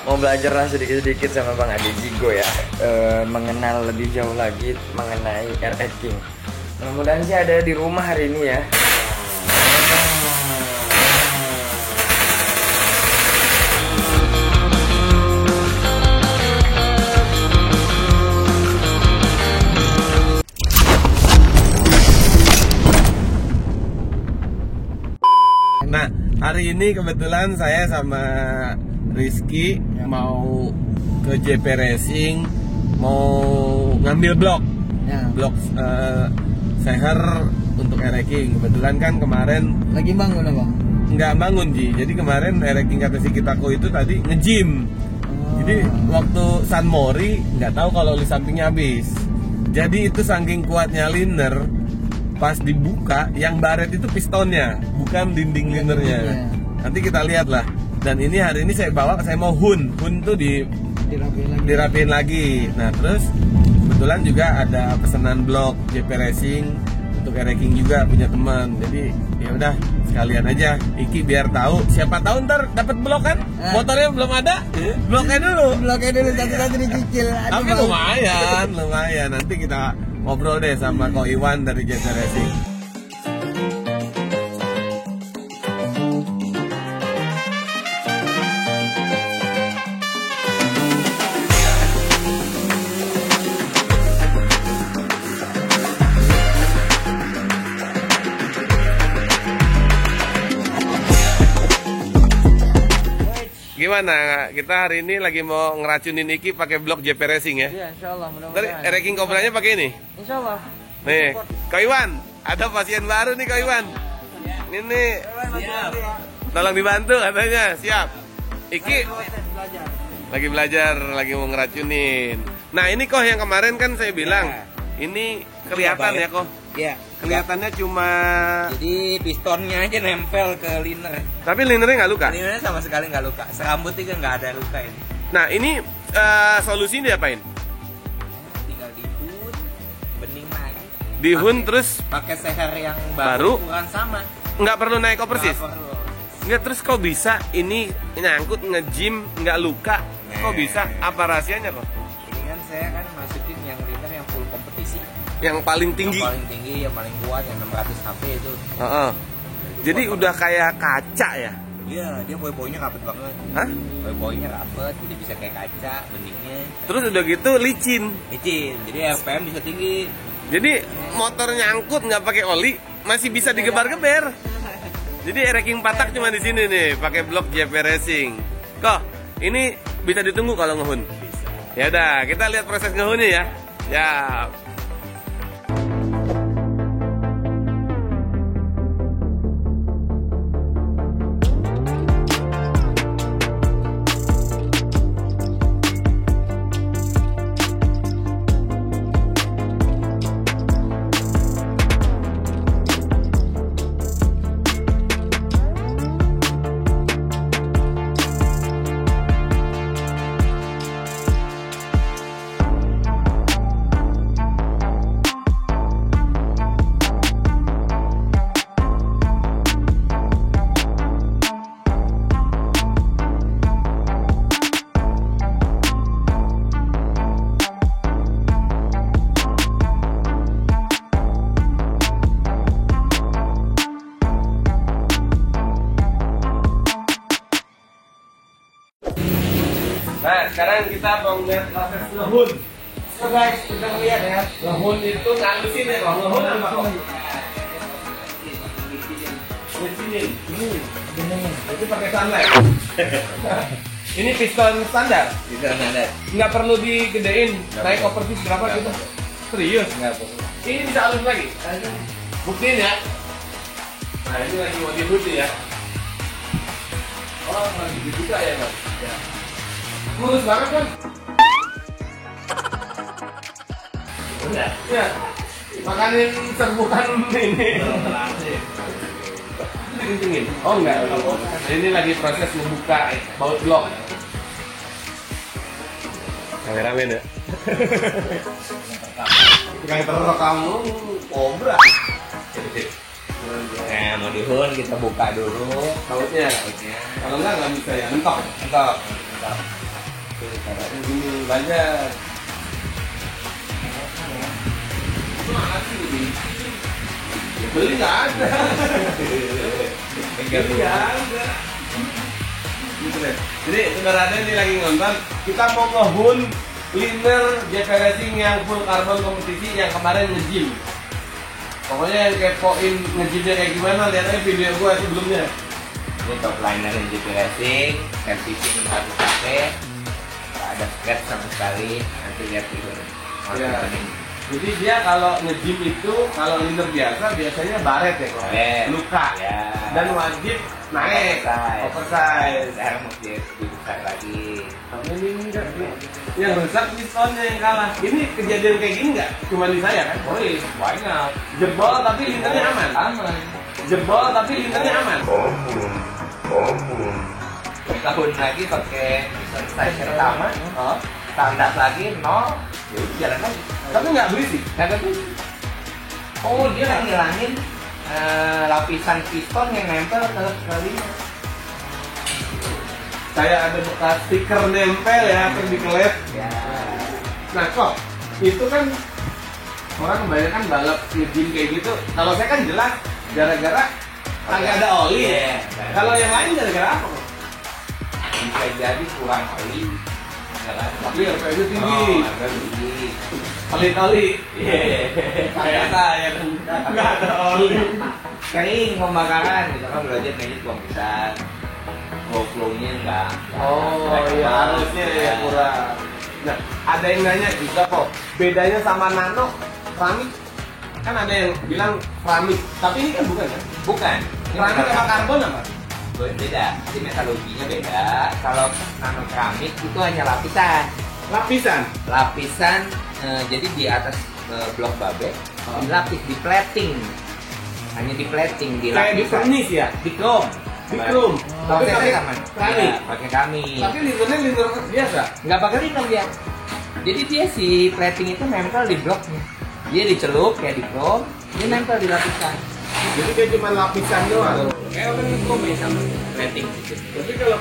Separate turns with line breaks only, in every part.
Mau belajar lah sedikit-sedikit sama Bang Ade Jigo ya, mengenal lebih jauh lagi mengenai RX King. Mudah-mudahan sih ada di rumah hari ini ya.
Nah, hari ini kebetulan saya sama Rizky mau ke JP Racing, mau ngambil blok seher untuk RX. Kebetulan kan kemarin
Lagi bangun Bang?
nggak bangun Ji, jadi kemarin RX kata si Kitako itu tadi nge-gym. Jadi waktu San Mori nggak tahu kalau oli sampingnya habis. Jadi itu saking kuatnya liner, pas dibuka yang baret itu pistonnya, bukan dinding linernya. Nanti kita lihat lah. Dan ini hari ini saya bawa, saya mau hun tuh dirapiin lagi. Nah terus kebetulan juga ada pesanan blok JP Racing untuk RX juga punya teman. Jadi ya udah sekalian aja Iki biar tahu, siapa tahu ntar dapat blok kan. Motornya belum ada, bloknya dulu
satu-satu dicicil.
tapi lumayan nanti kita ngobrol deh sama Ko Iwan dari JP Racing. Gimana? Kita hari ini lagi mau ngeracunin Iki pakai blok JP Racing ya?
Iya, insyaallah
Tadi
mudah-mudahan.
RX King Cobranya pakai ini?
Insyaallah.
Nih, Ko Iwan, ada pasien baru nih Ko Iwan. Ini tolong dibantu katanya, siap. Iki lagi belajar, lagi mau ngeracunin. Nah ini kok yang kemarin kan saya bilang, ini kelihatan ya kok?
Iya.
Kelihatannya cuma.
Jadi pistonnya aja nempel ke liner.
Tapi linernya nggak luka?
Linernya sama sekali nggak luka. Serambut juga nggak ada luka ini.
Nah ini solusinya diapain?
Tinggal dihun, bening lagi.
Dihun terus
pakai seher yang
baru?
ukuran sama.
Nggak perlu naik oversis?
Nggak perlu.
Nggak, terus kok bisa ini nyangkut nge-gym nggak luka? Kok bisa? Apa rahasianya kok?
Ini kan saya kan masukin yang liner yang full kompetisi.
Yang paling tinggi?
Yang paling tinggi, yang paling kuat, yang 600 HP itu.
Jadi udah kayak kaca ya?
Iya, dia boy-boynya rapet banget.
Hah?
Boy-boynya rapet, jadi bisa kayak kaca, beningnya.
Terus udah gitu licin.
Licin, jadi RPM bisa tinggi.
Jadi motor nyangkut nggak pakai oli masih bisa digebar-geber. Jadi RX King Patak cuma di sini nih, pakai blok JP Racing. Kok ini bisa ditunggu kalau ngehun? Ya udah, kita lihat proses ngehunnya ya. Ya. Nah, sekarang kita mau lihat proses ngehun. So guys, kita lihat ya. Ngehun itu ngalusin ya, kalau ngehun apa kok? Licinin. Itu pakai sunlight. Ini piston standar.
Piston standar.
Nggak perlu digedein. Naik overfish berapa gitu? Serius?
Nggak perlu.
Ini bisa halus lagi. Buktiin ya. Nah, ini lagi mau dihun ya. Oh, lagi dibuka ya, Mas? Ya. Mulus banget kan? Udah. Ya. Makanin serbukan ini. Dikencengin? Oh enggak. Ini lagi proses membuka baut blok. Kameramen ya. Kayak terus kamu kobra.
Nah, mau dihun kita buka dulu.
Sausnya. Kalau nggak bisa ya, mentok.
Entok.
Ini banyak. Mana sih ini? Beli nggak ada. Beli nggak ada. Gitu deh. Jadi sebenarnya ini lagi nonton. Kita mau ngehun liner JP Racing yang full carbon kompetisi yang kemarin nge-gym. Pokoknya yang kepoin nge-gymnya kayak gimana, lihat aja video gue sebelumnya.
Ini top liner yang GP Racing, versi satu pakai, nggak ada scratch sama sekali. Nanti lihat itu.
Ya. Jadi dia kalau nge-gym itu, kalau liner biasanya baret ya kok.
Baret.
Luka.
Ya.
Dan wajib naik oversize.
Sekarang mesti dibuka lagi.
Tapi ini enggak, yang rusak pistonnya yang kalah. Ini kejadian kayak gini nggak? Cuma di saya kan?
Oh iya, banyak.
Jebol tapi linernya aman.
Aman.
Jebol tapi linernya aman.
Tahun lagi pakai size pertama,
Oh.
standar lagi nol, ya udah jalan lagi.
Tapi nggak berisik.
Kagak tuh. Oh dia ngilangin lapisan piston yang nempel ke liner.
Saya ada bekas stiker nempel ya, terus dikelet.
Ya.
Nah kok itu kan orang kebanyakan balap nge-gym kayak gitu. Kalau saya kan jelas gara-gara kagak ada oli.
Iya.
Kalau yang lain gara-gara apa kok?
Bisa jadi kurang oli.
Tapi RPM tinggi.
Oh, harga tinggi.
Pelit oli.
Iya.
Kayak saya kan nggak ada oli.
Kering pembakaran, misalkan belajar manage bang bisa. Flow-nya enggak.
Oh iya, harusnya ya kurang. Nah, ada yang nanya juga kok, bedanya sama nano, keramik. Kan ada yang bilang keramik, tapi ini kan bukan kan?
Bukan.
Keramik sama karbon apa?
Beda. Jadi metodologinya beda. Kalau nano keramik itu hanya lapisan.
Lapisan.
Lapisan jadi di atas blok babe dilapis di plating. Hanya di plating, di
Kayak di
lapisan.
vernis ya?
Di chrome.
Di chrome. Tapi pakai
sama.
keramik.
Iya, pakai kami.
Tapi linernya liner biasa.
Nggak pakai liner dia. Jadi dia si plating itu nempel di bloknya. Dia dicelup kayak di chrome, dia nempel di lapisan.
Jadi dia cuma lapisan doang.
Kayak apa nih chrome ya sama plating gitu.
Tapi kalau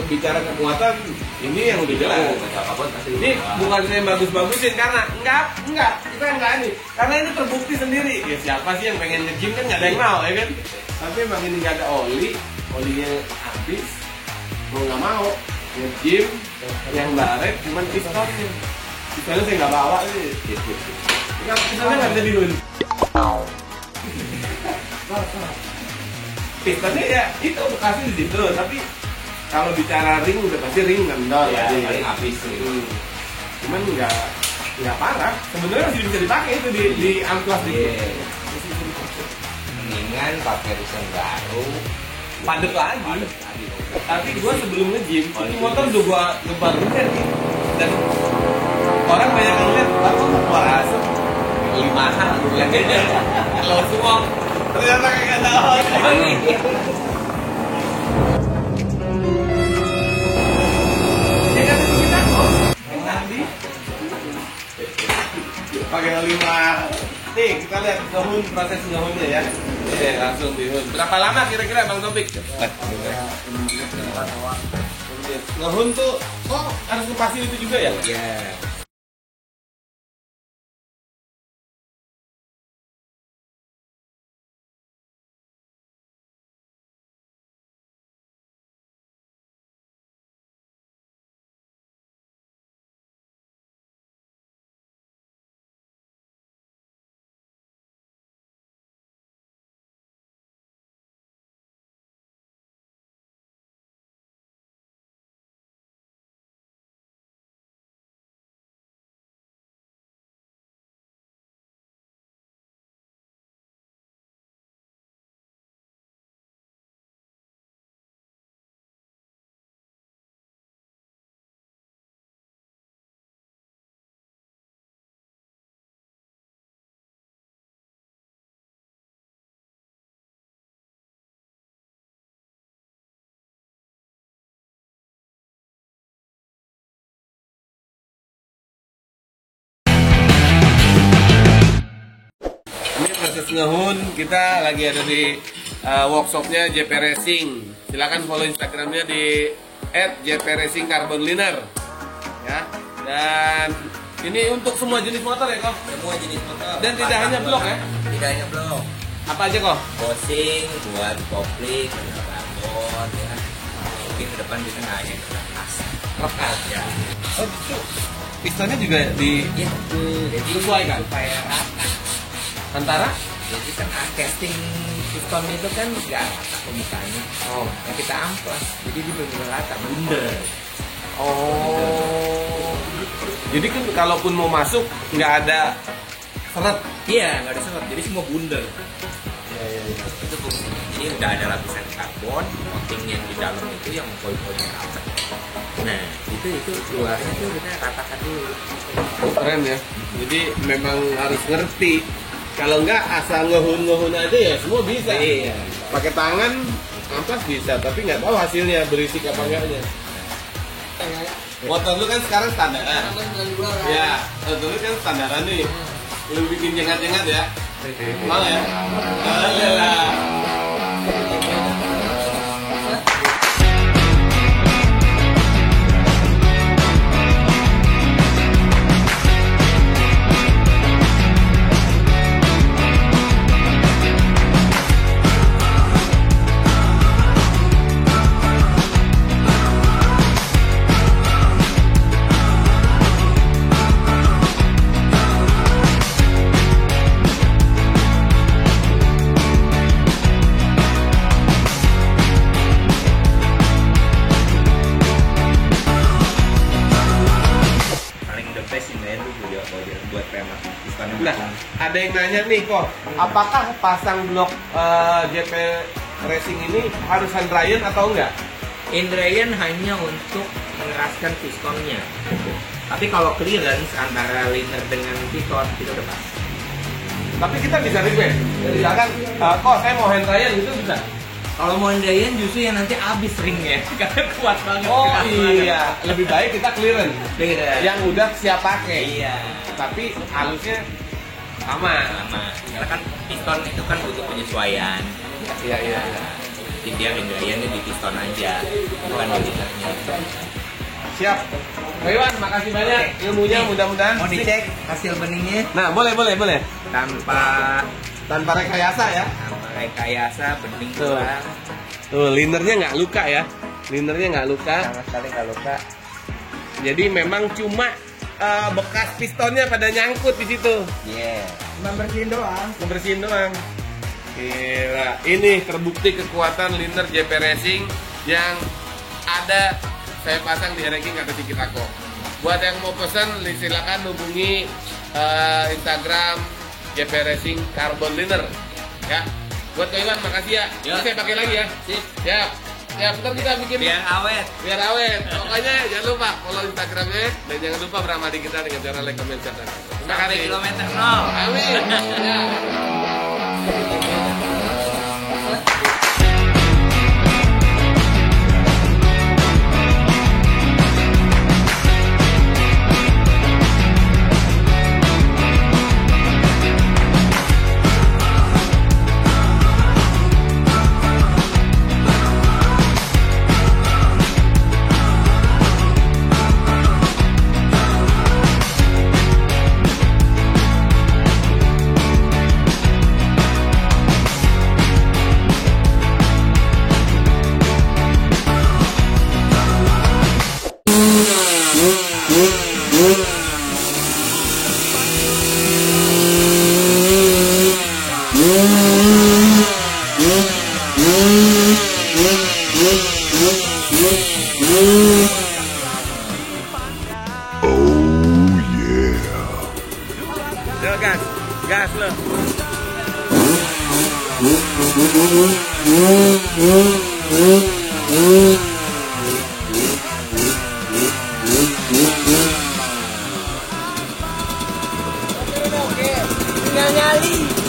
bicara kekuatan, ini yang udah jelas. Ini bukan saya bagus-bagusin karena enggak, kita enggak ini. Karena ini terbukti sendiri. Ya siapa sih yang pengen nge-gym kan nggak ada yang mau ya kan? Tapi emang ini nggak ada oli, olinya habis, mau nggak mau nge-gym yang baret cuman pistonnya. Pistonnya saya nggak bawa sih. Pistonnya nggak bisa dihun. Pistonnya ya itu bekasnya di situ, tapi kalau bicara ring udah pasti ring ngendol
Ya,
aja.
paling habis sih.
Cuman nggak parah. Sebenarnya masih bisa dipakai itu di amplas di.
Iya. Mendingan pakai desain baru.
Padet lagi.
Padet lagi.
Tapi gua sebelum nge-gym, ini motor udah gua gembar banget nih. Dan orang banyak yang lihat, "Bang, kok keluar asap?" Beli mahal gue bilang gitu. Kalau semua ternyata kayak ada oli. Ya kan itu kita kok. Yang tadi pakai oli mahal. Nih kita lihat ngehun, proses ngehunnya ya. Langsung dihun. Berapa lama kira-kira Bang Topik? Ngehun tuh, harus ngepasin itu juga ya?
Ya.
proses ngehun, kita lagi ada di workshopnya JP Racing. Silakan follow Instagramnya di @jpracingcarbonliner ya. Dan ini untuk semua jenis motor ya kok?
Semua jenis motor.
Dan tidak hanya blok ya?
Tidak hanya blok.
Apa aja kok?
Bosing buat kopling, babon ya. Mungkin ke depan kita nggak hanya kertas.
Kertas
Ya.
Oh itu pistonnya juga
Ya, jadi
disesuaikan
supaya rata.
antara?
Jadi kan casting piston itu kan nggak rata pembukaannya.
Oh.
Nah, kita amplas, jadi dia benar rata, bundar.
Oh. Jadi kan kalaupun mau masuk nggak ada seret.
Iya, nggak ada seret, jadi semua bundar.
Iya.
Itu fungsinya. Jadi udah ada lapisan karbon, coating yang di dalam itu yang poin-poinnya rata. Nah, itu luarnya tuh kita ratakan dulu.
Keren ya. Jadi memang harus ngerti. Kalau nggak asal ngehun aja ya semua bisa.
Iya.
Pakai tangan ampas bisa, tapi nggak tahu hasilnya berisik apa enggaknya. Motor lu kan sekarang standaran. Ya, motor lu kan standaran nih. Lu bikin jengat-jengat ya. Mau ya? Ayolah.
Buat remat piston.
Nah, ada yang nanya nih kok, apakah pasang blok JP Racing ini harus Handrayan atau enggak?
Indrayan hanya untuk mengeraskan pistonnya. Tapi kalau clearance antara liner dengan piston itu udah pas.
Tapi kita bisa request. Misalkan, kok saya mau Handrayan itu bisa?
Kalau mau Indrayan justru yang nanti habis ringnya karena kuat banget.
Oh
keras
iya, lebih baik kita clearance.
Clearance.
Yang udah siap pakai.
Iya.
Tapi halusnya sama.
Sama. Karena kan piston itu kan butuh penyesuaian.
Iya.
Jadi dia Indrayannya di piston aja, bukan di linernya.
Siap. Pak Iwan, makasih banyak ilmunya, mudah-mudahan.
Mau dicek hasil beningnya
Nah, boleh.
tanpa
rekayasa ya.
rekayasa bening
Tuh.
doang.
Tuh, linernya nggak luka ya. Linernya nggak luka.
Sama sekali nggak luka.
Jadi memang cuma bekas pistonnya pada nyangkut di situ.
Iya.
Ngebersihin doang. Gila, ini terbukti kekuatan liner JP Racing yang ada saya pasang di ranking kata Cikitako. Buat yang mau pesan silakan hubungi Instagram JP Racing Carbon Liner ya. Buat Kak Iwan, makasih ya. Ini saya pakai lagi ya.
Sip.
Siap. Ya, bentar kita bikin
Biar awet.
biar awet. Pokoknya jangan lupa follow Instagramnya dan jangan lupa beramadi kita dengan cara like, comment, share, dan subscribe. Terima
Sampai
kasih.
kilometer 0.
Amin. Ya. Yo, gas lo.
Tinggal nyali.